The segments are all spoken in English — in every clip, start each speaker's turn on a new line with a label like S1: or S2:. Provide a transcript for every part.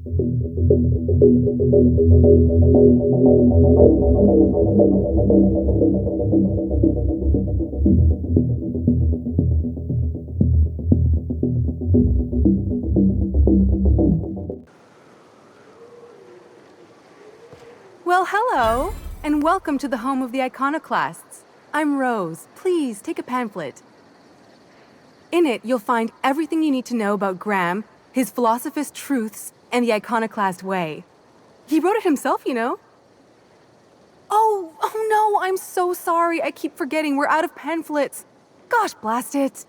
S1: Well, hello, and welcome to the home of the iconoclasts. I'm Rose. Please take a pamphlet. In it, you'll find everything you need to know about Graham, his philosophist truths, and the iconoclast way. He wrote it himself, you know. Oh no, I'm so sorry. I keep forgetting we're out of pamphlets. Gosh, blast it.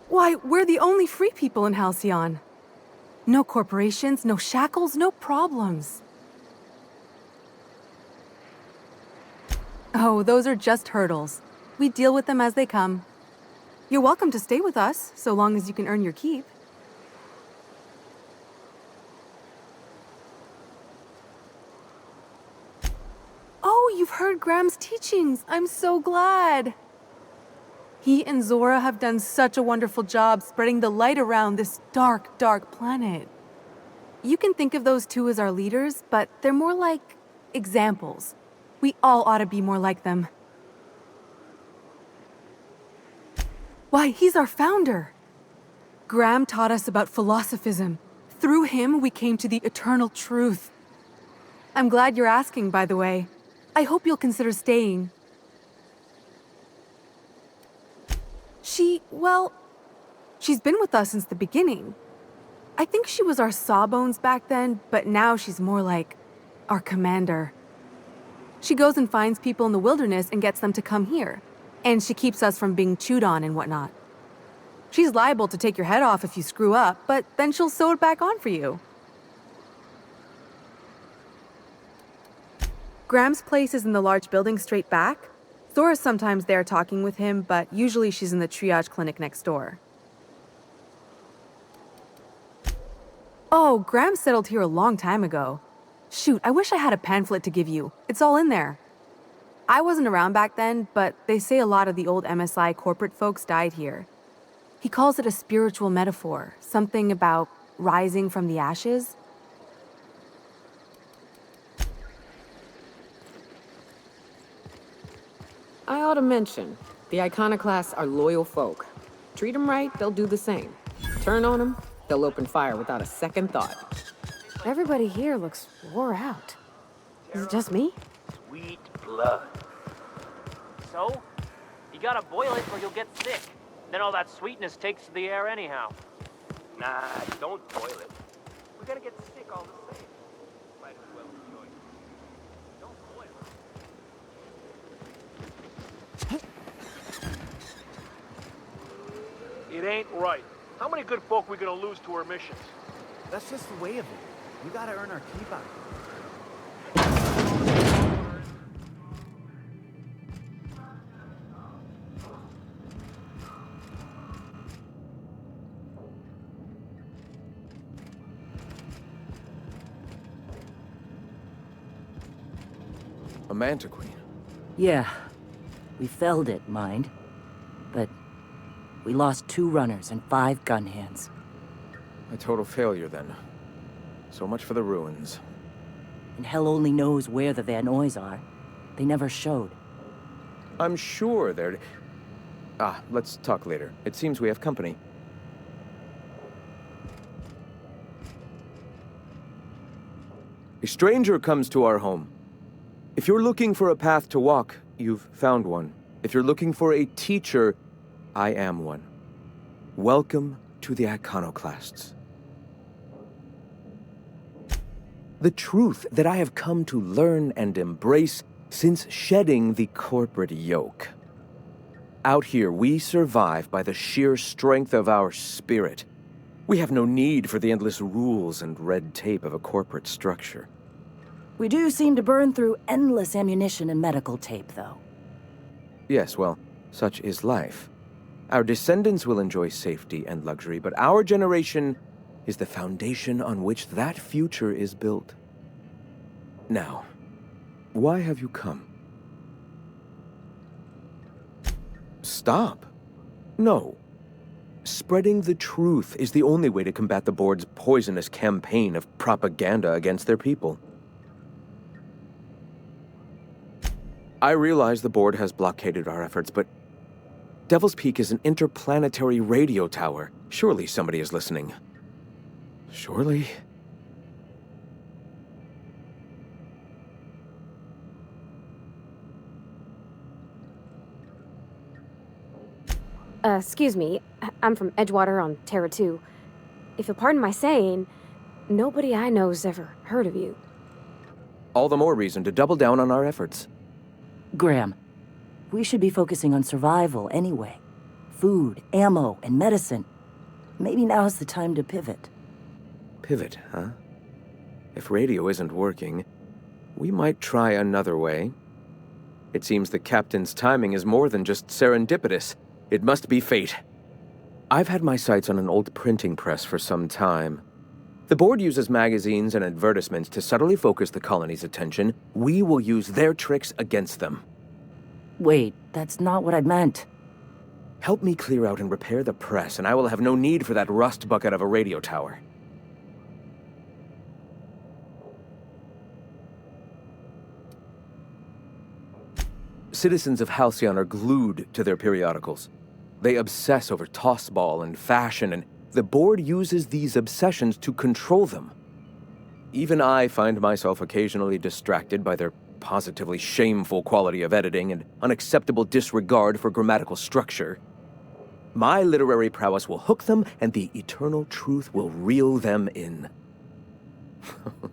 S1: Why, we're the only free people in Halcyon. No corporations, no shackles, no problems. Oh, those are just hurdles. We deal with them as they come. You're welcome to stay with us, so long as you can earn your keep. Oh, you've heard Graham's teachings. I'm so glad. He and Zora have done such a wonderful job spreading the light around this dark, dark planet. You can think of those two as our leaders, but they're more like examples. We all ought to be more like them. Why, he's our founder. Graham taught us about philosophism. Through him, we came to the eternal truth. I'm glad you're asking, by the way. I hope you'll consider staying. She's been with us since the beginning. I think she was our sawbones back then, but now she's more like our commander. She goes and finds people in the wilderness and gets them to come here. And she keeps us from being chewed on and whatnot. She's liable to take your head off if you screw up, but then she'll sew it back on for you. Graham's place is in the large building straight back. Zora's sometimes there talking with him, but usually she's in the triage clinic next door. Oh, Graham settled here a long time ago. Shoot, I wish I had a pamphlet to give you. It's all in there. I wasn't around back then, but they say a lot of the old MSI corporate folks died here. He calls it a spiritual metaphor, something about rising from the ashes.
S2: I ought to mention, the iconoclasts are loyal folk. Treat them right, they'll do the same. Turn on them, they'll open fire without a second thought.
S3: Everybody here looks wore out. Is it just me?
S4: Sweet blood. So? You gotta boil it or you'll get sick. Then all that sweetness takes to the air anyhow. Nah, don't boil it. We're gonna get sick all the same. Might as well enjoy it. Don't boil it. It ain't right. How many good folk we gonna lose to our missions?
S5: That's just the way of it. We gotta earn our keep out.
S6: A manta queen.
S7: Yeah. We felled it, mind. But we lost 2 runners and 5 gun hands.
S6: A total failure, then. So much for the ruins.
S7: And hell only knows where the Van Oys are. They never showed.
S6: I'm sure they're... let's talk later. It seems we have company. A stranger comes to our home. If you're looking for a path to walk, you've found one. If you're looking for a teacher, I am one. Welcome to the iconoclasts. The truth that I have come to learn and embrace since shedding the corporate yoke. Out here, we survive by the sheer strength of our spirit. We have no need for the endless rules and red tape of a corporate structure.
S7: We do seem to burn through endless ammunition and medical tape, though.
S6: Yes, well, such is life. Our descendants will enjoy safety and luxury, but our generation is the foundation on which that future is built. Now, why have you come? Stop. No. Spreading the truth is the only way to combat the board's poisonous campaign of propaganda against their people. I realize the board has blockaded our efforts, but Devil's Peak is an interplanetary radio tower. Surely somebody is listening. Surely?
S3: Excuse me. I'm from Edgewater on Terra 2. If you'll pardon my saying, nobody I know's ever heard of you.
S6: All the more reason to double down on our efforts.
S7: Graham, we should be focusing on survival anyway. Food, ammo, and medicine. Maybe now's the time to pivot.
S6: Pivot, huh? If radio isn't working, we might try another way. It seems the captain's timing is more than just serendipitous. It must be fate. I've had my sights on an old printing press for some time. The board uses magazines and advertisements to subtly focus the colony's attention. We will use their tricks against them.
S7: Wait, that's not what I meant.
S6: Help me clear out and repair the press, and I will have no need for that rust bucket of a radio tower. Citizens of Halcyon are glued to their periodicals. They obsess over tossball and fashion, and the board uses these obsessions to control them. Even I find myself occasionally distracted by their positively shameful quality of editing and unacceptable disregard for grammatical structure. My literary prowess will hook them, and the eternal truth will reel them in.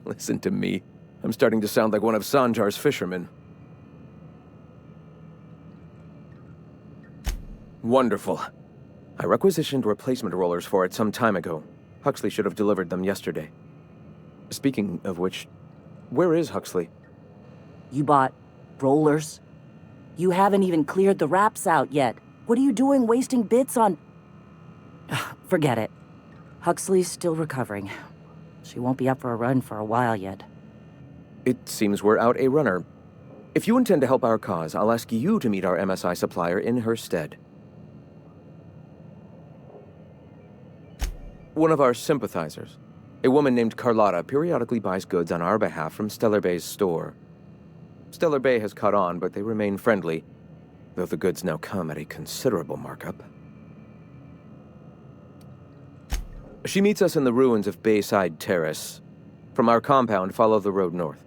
S6: Listen to me. I'm starting to sound like one of Sanjar's fishermen. Wonderful. I requisitioned replacement rollers for it some time ago. Huxley should have delivered them yesterday. Speaking of which, where is Huxley?
S7: You bought rollers? You haven't even cleared the wraps out yet. What are you doing wasting bits on... Forget it. Huxley's still recovering. She won't be up for a run for a while yet.
S6: It seems we're out a runner. If you intend to help our cause, I'll ask you to meet our MSI supplier in her stead. One of our sympathizers, a woman named Carlotta, periodically buys goods on our behalf from Stellar Bay's store. Stellar Bay has caught on, but they remain friendly, though the goods now come at a considerable markup. She meets us in the ruins of Bayside Terrace. From our compound, follow the road north.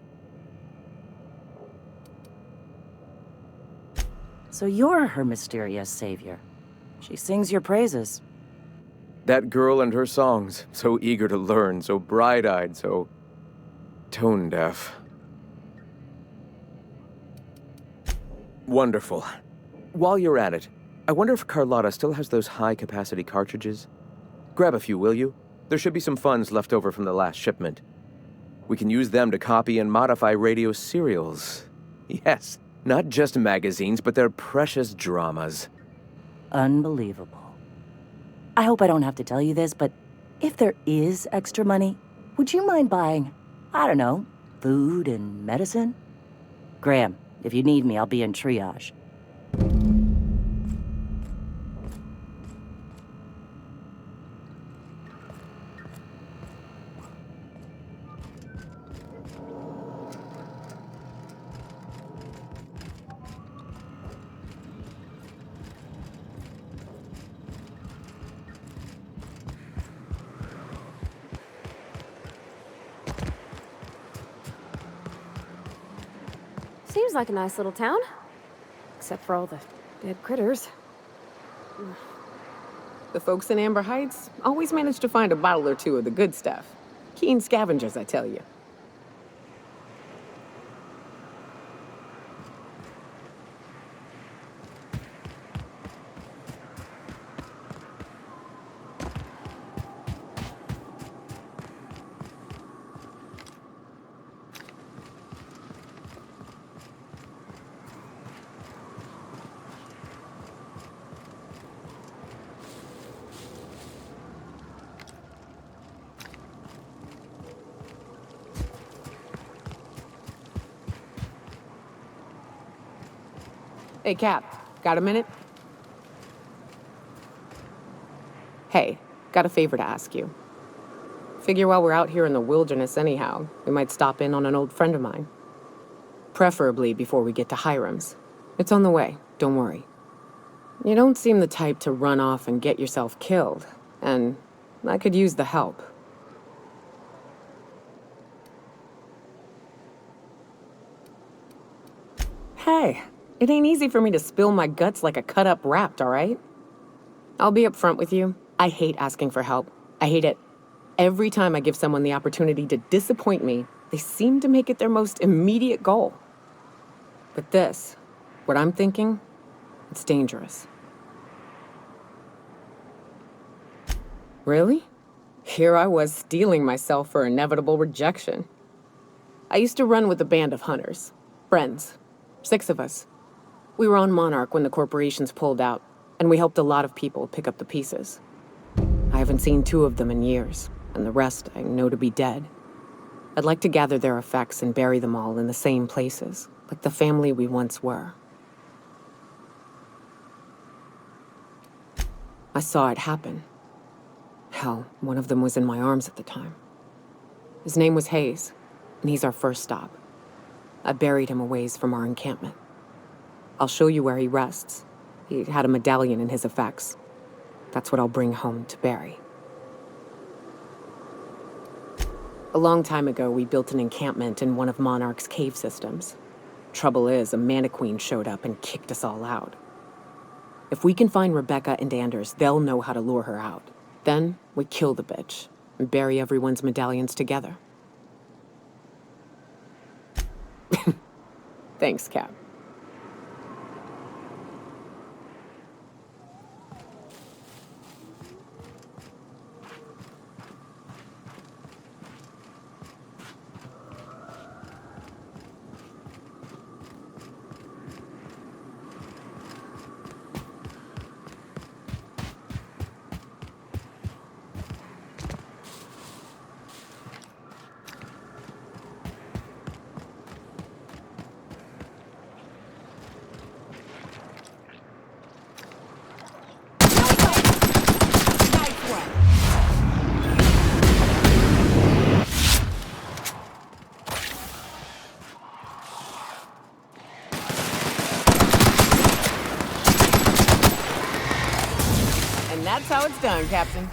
S7: So you're her mysterious savior. She sings your praises.
S6: That girl and her songs, so eager to learn, so bright-eyed, so tone-deaf. Wonderful. While you're at it, I wonder if Carlotta still has those high-capacity cartridges? Grab a few, will you? There should be some funds left over from the last shipment. We can use them to copy and modify radio serials. Yes, not just magazines, but their precious dramas.
S7: Unbelievable. I hope I don't have to tell you this, but if there is extra money, would you mind buying, I don't know, food and medicine? Graham, if you need me, I'll be in triage.
S3: Seems like a nice little town. Except for all the dead critters.
S2: The folks in Amber Heights always manage to find a bottle or two of the good stuff. Keen scavengers, I tell you. Hey, Cap, got a minute? got a favor to ask you. Figure while we're out here in the wilderness anyhow, we might stop in on an old friend of mine. Preferably before we get to Hiram's. It's on the way, don't worry. You don't seem the type to run off and get yourself killed, and I could use the help. Hey, it ain't easy for me to spill my guts like a cut-up rat, all right? I'll be upfront with you. I hate asking for help. I hate it. Every time I give someone the opportunity to disappoint me, they seem to make it their most immediate goal. But this, what I'm thinking, it's dangerous. Really? Here I was steeling myself for inevitable rejection. I used to run with a band of hunters. Friends. 6 of us. We were on Monarch when the corporations pulled out, and we helped a lot of people pick up the pieces. I haven't seen 2 of them in years, and the rest I know to be dead. I'd like to gather their effects and bury them all in the same places, like the family we once were. I saw it happen. Hell, one of them was in my arms at the time. His name was Hayes, and he's our first stop. I buried him a ways from our encampment. I'll show you where he rests. He had a medallion in his effects. That's what I'll bring home to Barry. A long time ago, we built an encampment in one of Monarch's cave systems. Trouble is, a Mantiqueen showed up and kicked us all out. If we can find Rebecca and Anders, they'll know how to lure her out. Then, we kill the bitch and bury everyone's medallions together. Thanks, Cap. That's how it's done, Captain.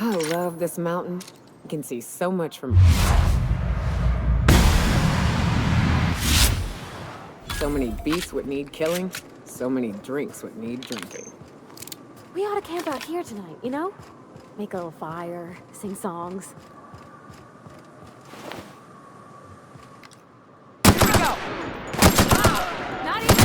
S2: I love this mountain. You can see so much from... So many beasts would need killing, so many drinks would need drinking.
S3: We ought to camp out here tonight, you know? Make a little fire, sing songs.
S2: Here we go!
S3: Not even...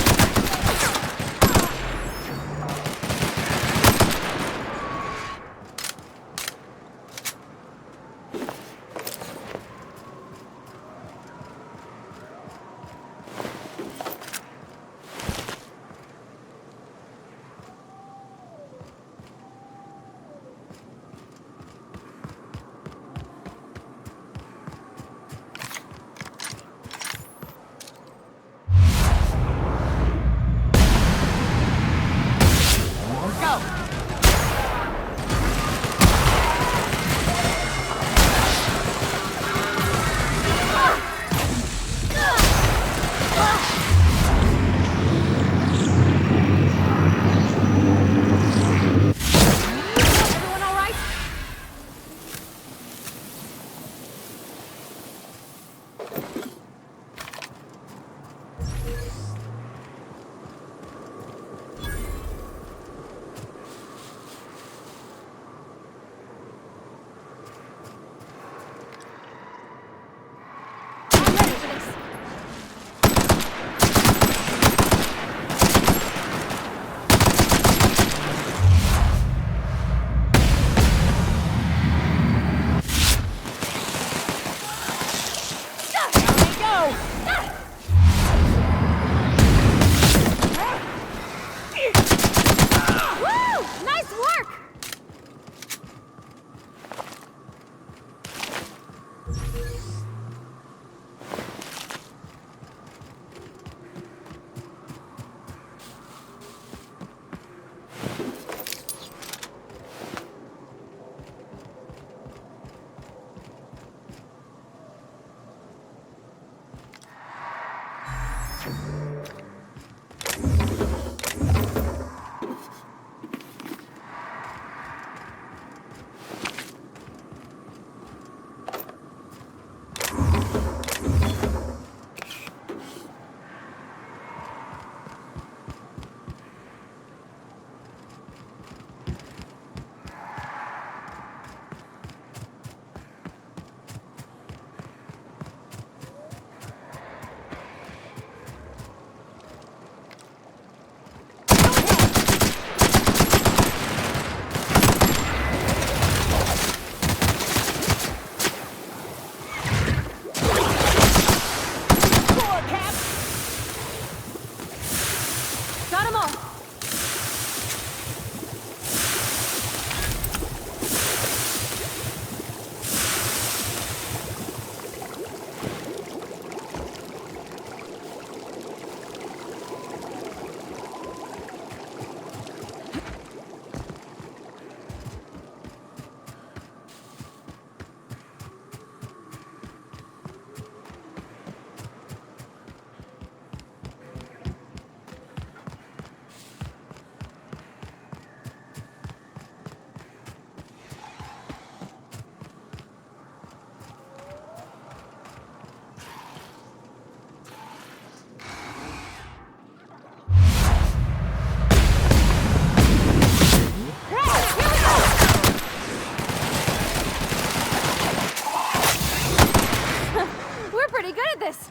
S3: this!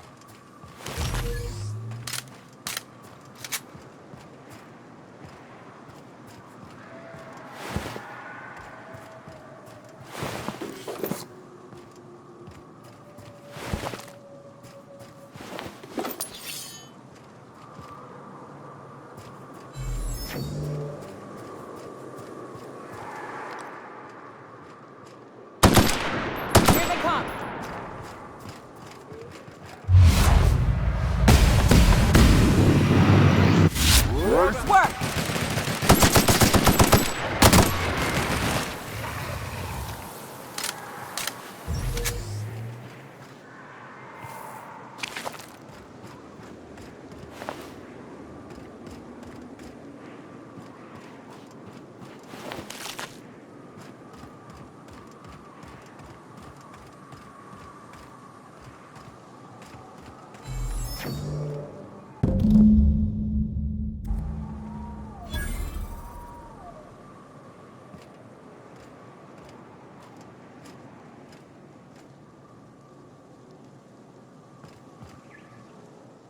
S2: Here they come! Nice work!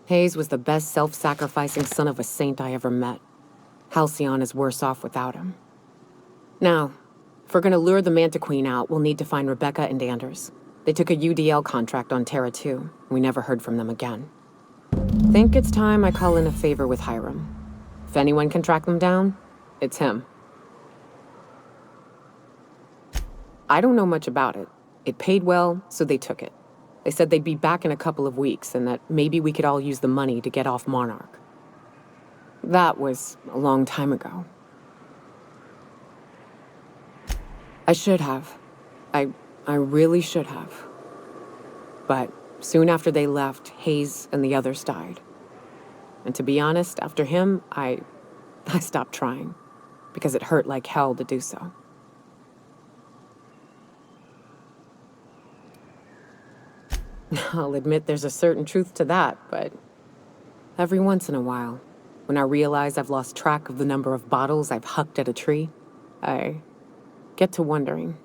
S2: Hayes was the best self-sacrificing son of a saint I ever met. Halcyon is worse off without him. Now, if we're gonna lure the Manta Queen out, we'll need to find Rebecca and Anders. They took a UDL contract on Terra 2. We never heard from them again. Think it's time I call in a favor with Hiram. If anyone can track them down, it's him. I don't know much about it. It paid well, so they took it. They said they'd be back in a couple of weeks and that maybe we could all use the money to get off Monarch. That was a long time ago. I should have. I really should have. But soon after they left, Hayes and the others died. And to be honest, after him, I stopped trying. Because it hurt like hell to do so. I'll admit there's a certain truth to that, but every once in a while, when I realize I've lost track of the number of bottles I've hucked at a tree, I get to wondering.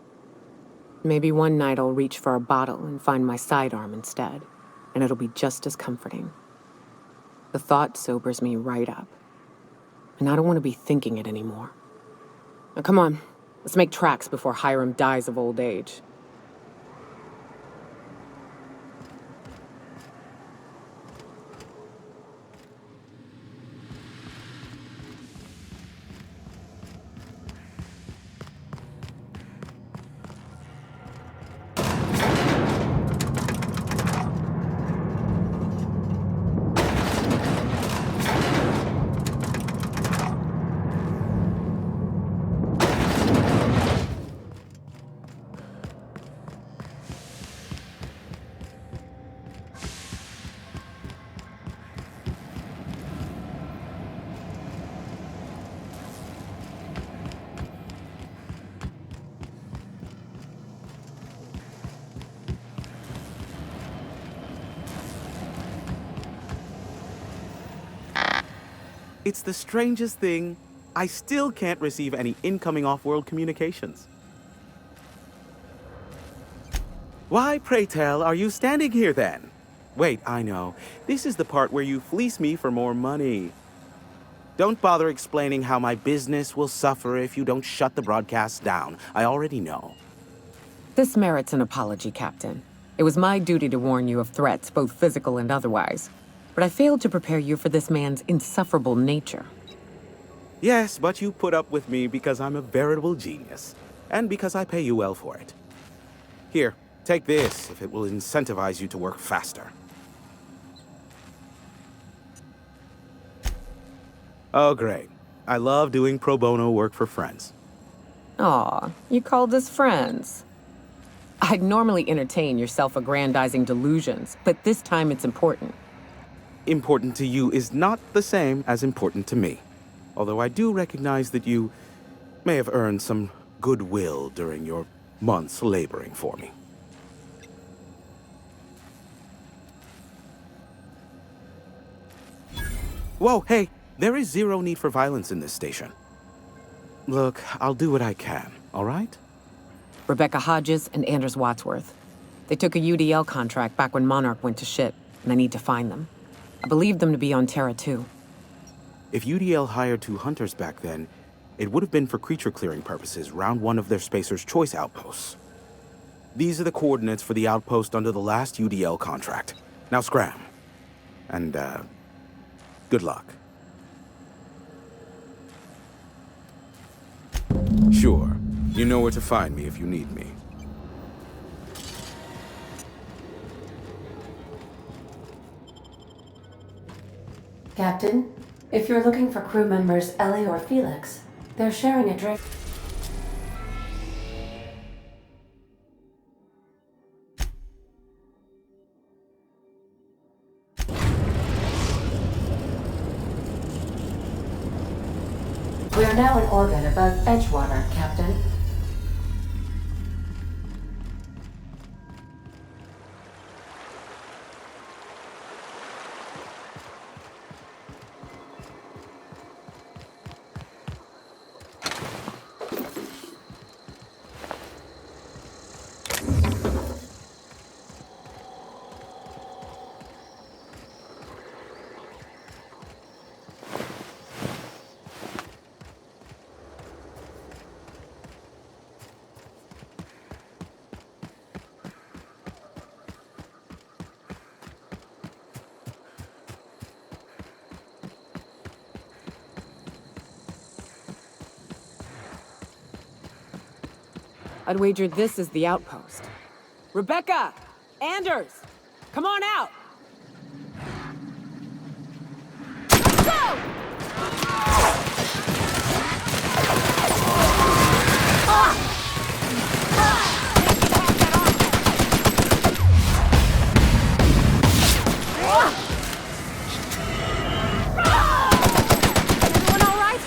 S2: Maybe one night I'll reach for a bottle and find my sidearm instead, and it'll be just as comforting. The thought sobers me right up, and I don't want to be thinking it anymore. Now come on, let's make tracks before Hiram dies of old age.
S5: It's the strangest thing. I still can't receive any incoming off-world communications. Why, pray tell, are you standing here then? Wait, I know. This is the part where you fleece me for more money. Don't bother explaining how my business will suffer if you don't shut the broadcast down. I already know.
S2: This merits an apology, Captain. It was my duty to warn you of threats, both physical and otherwise. But I failed to prepare you for this man's insufferable nature.
S5: Yes, but you put up with me because I'm a veritable genius. And because I pay you well for it. Here, take this if it will incentivize you to work faster. Oh, great. I love doing pro bono work for friends.
S2: Aw, you called us friends. I'd normally entertain your self-aggrandizing delusions, but this time it's important.
S5: Important to you is not the same as important to me. Although I do recognize that you may have earned some goodwill during your months laboring for me. Whoa, hey, there is zero need for violence in this station. Look, I'll do what I can, all right?
S2: Rebecca Hodges and Anders Wadsworth. They took a UDL contract back when Monarch went to shit. and I need to find them. I believe them to be on Terra 2.
S5: If UDL hired 2 hunters back then, it would have been for creature clearing purposes round one of their Spacer's Choice outposts. These are the coordinates for the outpost under the last UDL contract. Now scram. And, good luck. Sure. You know where to find me if you need me.
S8: Captain, if you're looking for crew members Ellie or Felix, they're sharing a drink. We are now in orbit above Edgewater, Captain.
S2: I'd wager this is the outpost. Rebecca! Anders! Come on out!
S3: Everyone all right?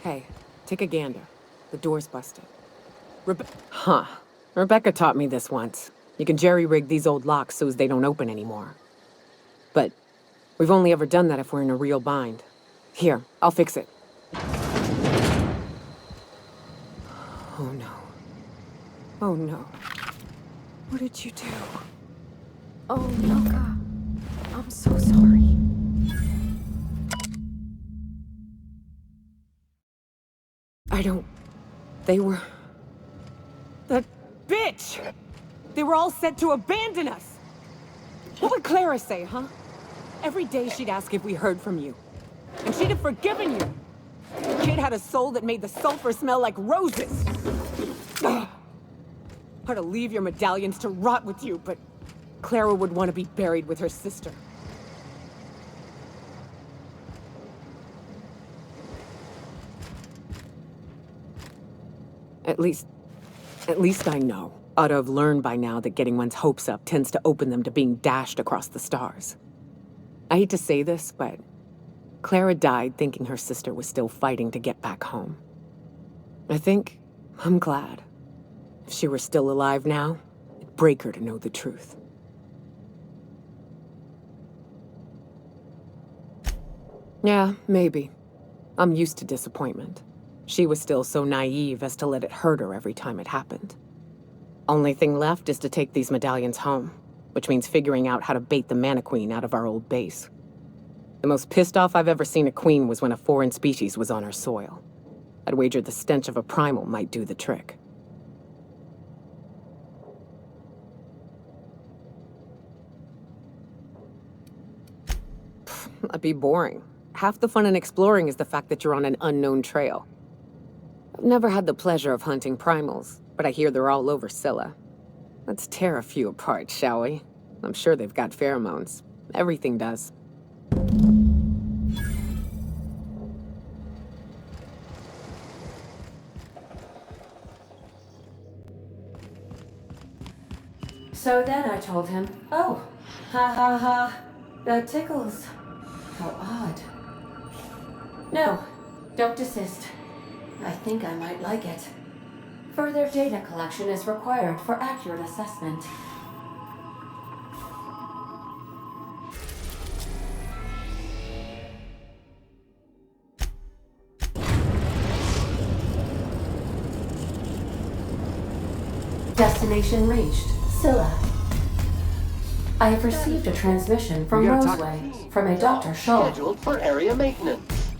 S2: Hey, take a gander. The door's busted. Rebecca taught me this once. You can jerry-rig these old locks so as they don't open anymore. But we've only ever done that if we're in a real bind. Here, I'll fix it. Oh no. Oh no. What did you do?
S3: Oh, Nyoka. I'm so sorry.
S2: They were... That bitch! They were all set to abandon us! What would Clara say, huh? Every day she'd ask if we heard from you. And she'd have forgiven you! The kid had a soul that made the sulfur smell like roses! Ugh. Or to leave your medallions to rot with you, but Clara would want to be buried with her sister. At least I know. Ought to have learned by now that getting one's hopes up tends to open them to being dashed across the stars. I hate to say this, but Clara died thinking her sister was still fighting to get back home. I'm glad. If she were still alive now, it'd break her to know the truth. Yeah, maybe. I'm used to disappointment. She was still so naive as to let it hurt her every time it happened. Only thing left is to take these medallions home, which means figuring out how to bait the Mana Queen out of our old base. The most pissed off I've ever seen a queen was when a foreign species was on her soil. I'd wager the stench of a primal might do the trick. That'd be boring. Half the fun in exploring is the fact that you're on an unknown trail. I've never had the pleasure of hunting primals, but I hear they're all over Scylla. Let's tear a few apart, shall we? I'm sure they've got pheromones. Everything does.
S8: So then I told him, oh, ha ha ha, that tickles. How odd. No, don't desist. I think I might like it. Further data collection is required for accurate assessment. Destination reached. Scylla. I have received a transmission from Roseway, from a Dr. Shaw.
S9: Scheduled for area maintenance.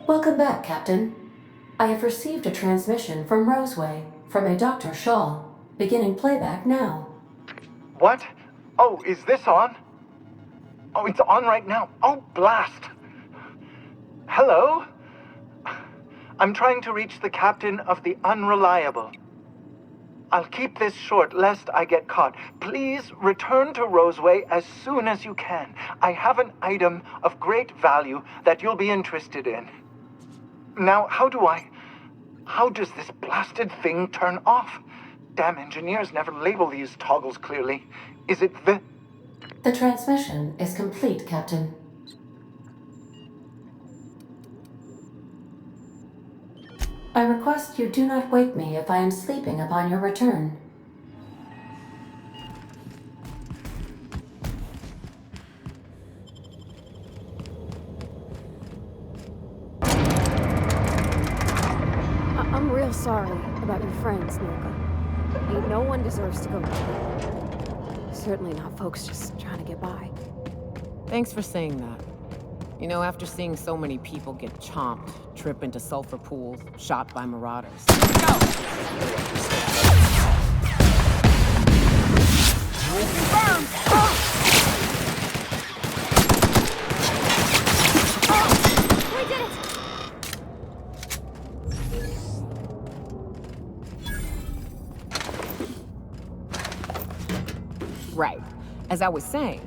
S8: Welcome back, Captain. I have received a transmission from Roseway, from a Dr. Shaw. Beginning playback now.
S10: What? Oh, is this on? Oh, it's on right now. Oh, blast! Hello? I'm trying to reach the captain of the Unreliable. I'll keep this short lest I get caught. Please return to Roseway as soon as you can. I have an item of great value that you'll be interested in. Now, how does this blasted thing turn off? Damn engineers never label these toggles clearly. Is it the...
S8: The transmission is complete, Captain. I request you do not wake me if I am sleeping upon your return.
S3: I'm real sorry about your friends, Nyoka. Ain't no one deserves to go to jail. Certainly not folks just trying to get by.
S2: Thanks for saying that. You know, after seeing so many people get chomped, trip into sulfur pools, shot by marauders. Go!
S3: We did it!
S2: Right. As I was saying.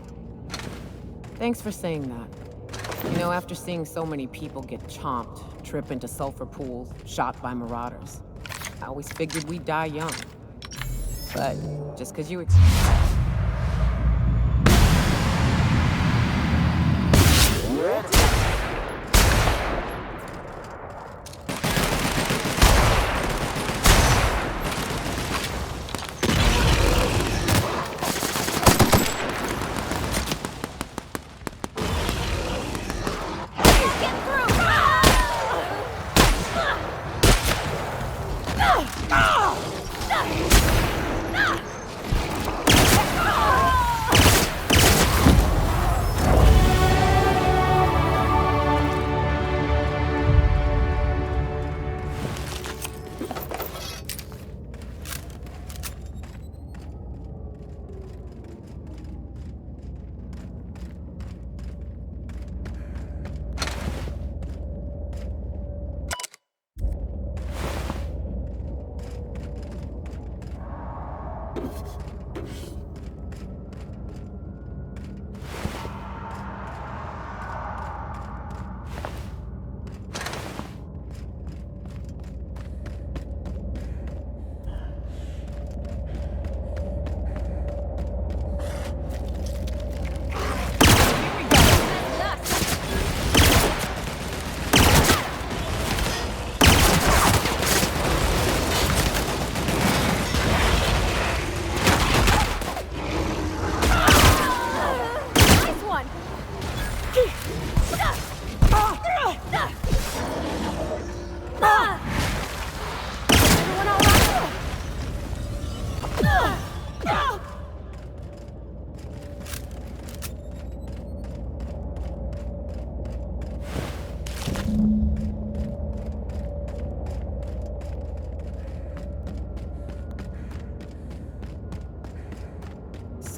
S2: Thanks for saying that. You know, after seeing so many people get chomped, trip into sulfur pools, shot by marauders, I always figured we'd die young. But just because you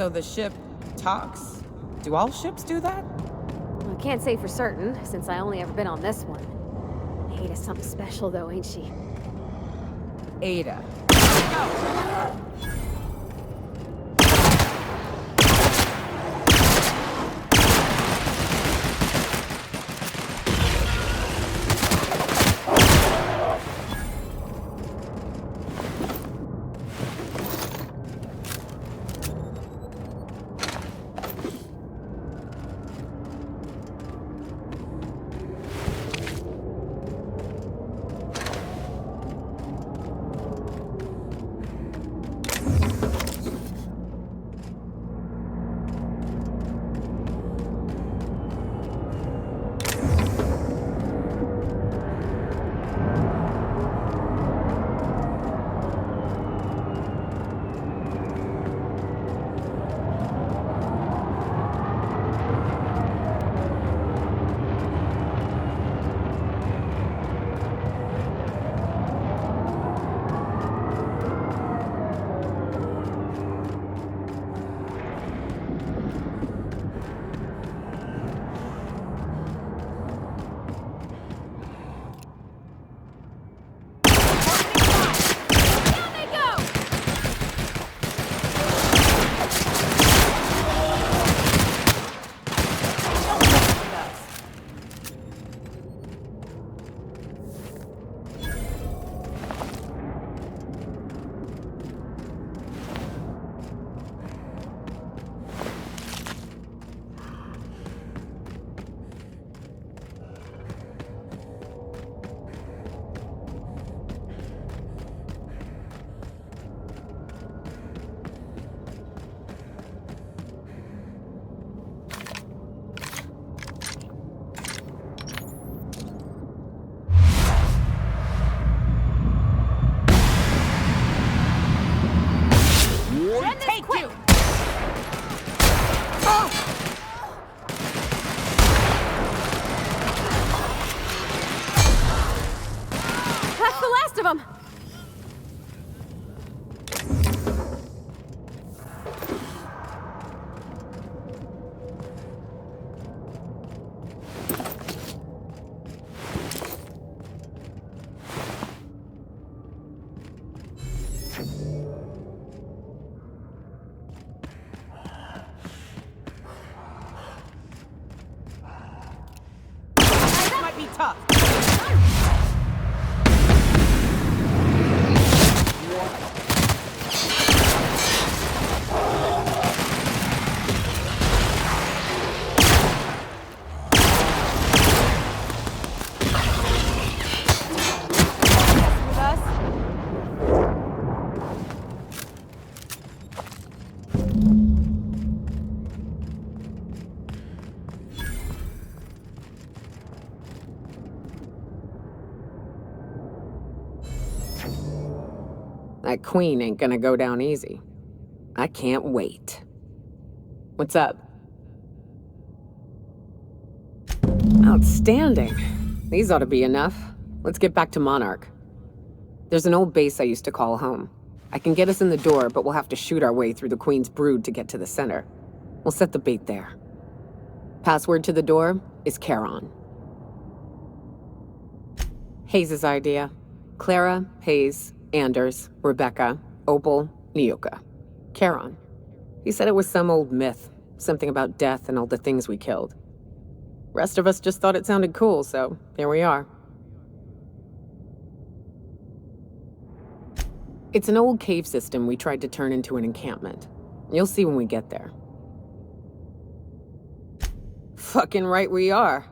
S2: So the ship talks? Do all ships do that?
S3: I can't say for certain, since I only ever been on this one. Ada's something special, though, ain't she?
S2: Ada. That queen ain't gonna go down easy. I can't wait. What's up? Outstanding. These ought to be enough. Let's get back to Monarch. There's an old base I used to call home. I can get us in the door, but we'll have to shoot our way through the Queen's brood to get to the center. We'll set the bait there. Password to the door is Charon. Hayes' idea. Clara, Hayes, Anders, Rebecca, Opal, Nyoka. Charon. He said it was some old myth, something about death and all the things we killed. Rest of us just thought it sounded cool, so here we are. It's an old cave system we tried to turn into an encampment. You'll see when we get there. Fucking right we are.